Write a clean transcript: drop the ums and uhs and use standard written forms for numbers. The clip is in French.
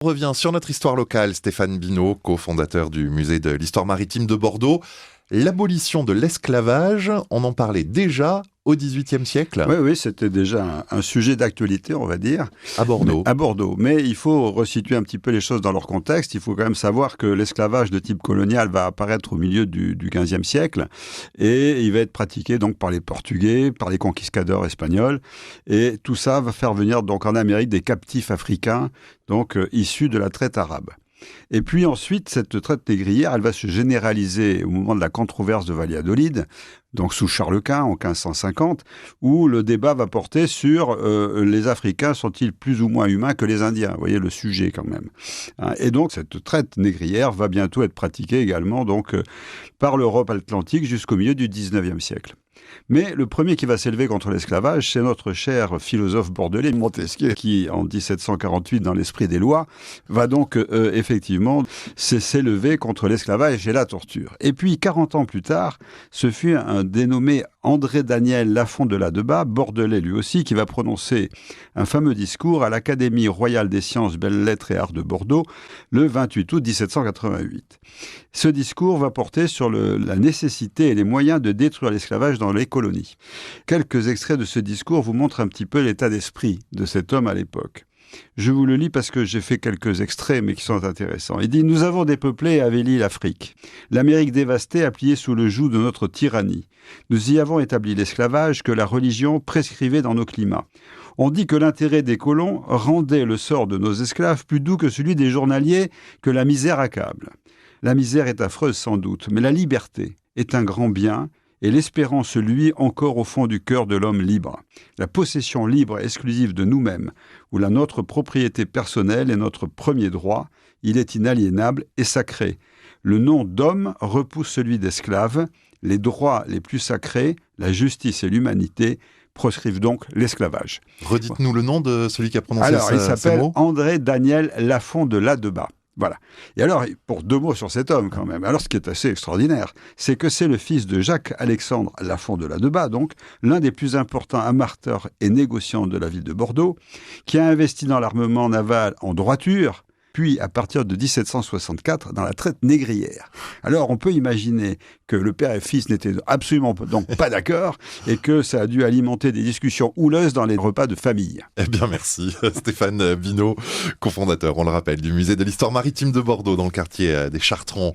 On revient sur notre histoire locale. Stéphane Binot, cofondateur du musée de l'histoire maritime de Bordeaux. L'abolition de l'esclavage, on en parlait déjà au XVIIIe siècle. Oui, c'était déjà un sujet d'actualité, on va dire. À Bordeaux. Mais il faut resituer un petit peu les choses dans leur contexte. Il faut quand même savoir que l'esclavage de type colonial va apparaître au milieu du XVe siècle et il va être pratiqué donc par les Portugais, par les conquistadors espagnols. Et tout ça va faire venir donc en Amérique des captifs africains, donc issus de la traite arabe. Et puis ensuite, cette traite négrière, elle va se généraliser au moment de la controverse de Valladolid, donc sous Charles Quint en 1550, où le débat va porter sur les Africains sont-ils plus ou moins humains que les Indiens. Vous voyez le sujet quand même. Et donc cette traite négrière va bientôt être pratiquée également donc, par l'Europe atlantique jusqu'au milieu du XIXe siècle. Mais le premier qui va s'élever contre l'esclavage, c'est notre cher philosophe bordelais Montesquieu, qui, en 1748, dans l'esprit des lois, va donc effectivement s'élever contre l'esclavage et la torture. Et puis, 40 ans plus tard, ce fut un dénommé André-Daniel Lafond de Ladeba, bordelais lui aussi, qui va prononcer un fameux discours à l'Académie royale des sciences, belles-lettres et arts de Bordeaux, le 28 août 1788. Ce discours va porter sur la nécessité et les moyens de détruire l'esclavage dans les colonies. Quelques extraits de ce discours vous montrent un petit peu l'état d'esprit de cet homme à l'époque. Je vous le lis parce que j'ai fait quelques extraits, mais qui sont intéressants. Il dit « Nous avons dépeuplé et avéli l'Afrique. L'Amérique dévastée a plié sous le joug de notre tyrannie. Nous y avons établi l'esclavage que la religion prescrivait dans nos climats. On dit que l'intérêt des colons rendait le sort de nos esclaves plus doux que celui des journaliers que la misère accable. La misère est affreuse sans doute, mais la liberté est un grand bien, et l'espérance luit encore au fond du cœur de l'homme libre. La possession libre et exclusive de nous-mêmes, où notre propriété personnelle est notre premier droit, il est inaliénable et sacré. Le nom d'homme repousse celui d'esclave. Les droits les plus sacrés, la justice et l'humanité, proscrivent donc l'esclavage. » Redites-nous le nom de celui qui a prononcé Alors, il ces s'appelle mots. André-Daniel Lafond de Ladeba. Voilà. Et alors, pour deux mots sur cet homme quand même, alors ce qui est assez extraordinaire, c'est que c'est le fils de Jacques-Alexandre Lafond de Ladeba, donc l'un des plus importants amarteurs et négociants de la ville de Bordeaux, qui a investi dans l'armement naval en droiture, puis à partir de 1764 dans la traite négrière. Alors on peut imaginer que le père et fils n'étaient absolument donc pas d'accord et que ça a dû alimenter des discussions houleuses dans les repas de famille. Eh bien merci Stéphane Binot, cofondateur, on le rappelle, du musée de l'histoire maritime de Bordeaux dans le quartier des Chartrons.